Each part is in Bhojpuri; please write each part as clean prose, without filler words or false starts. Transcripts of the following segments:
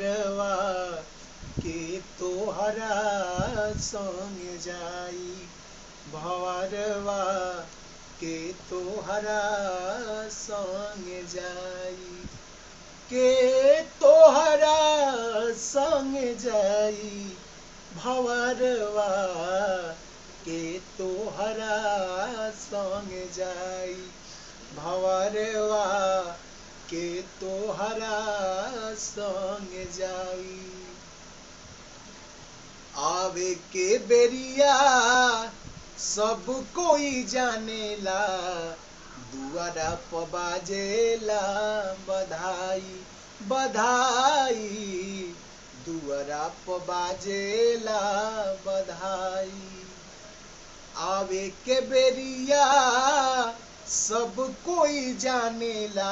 भवरवा के तोहरा संग जाई भवरवा के तोहरा संग जाई के तोहरा संग जाई भवरवा के तोहरा संग जाई भवरवा के तोहरा संग जाई आवे के बेरिया सब कोई जानेला दुआरा प बाजेला बधाई बधाई दुआरा प बाजेला बधाई आवे के बेरिया सब कोई जानेला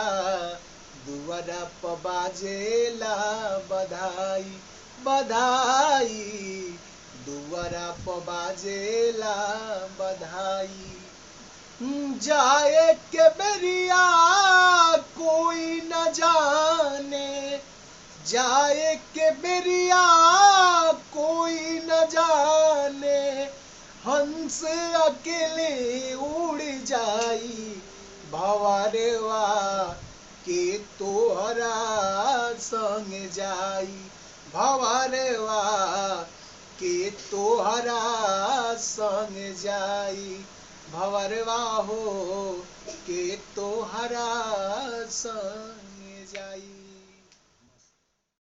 दुआरा प बाजेला बधाई बधाई दुआरा प बाजेला बधाई जाए के बेरिया कोई न जाने जाए के बेरिया कोई न जाने हंस अकेले उड़ जाई भवरवा के तोहरा संग जाई भवरवा के तोहरा संग जाई भवरवा हो के तोहरा संग जाई।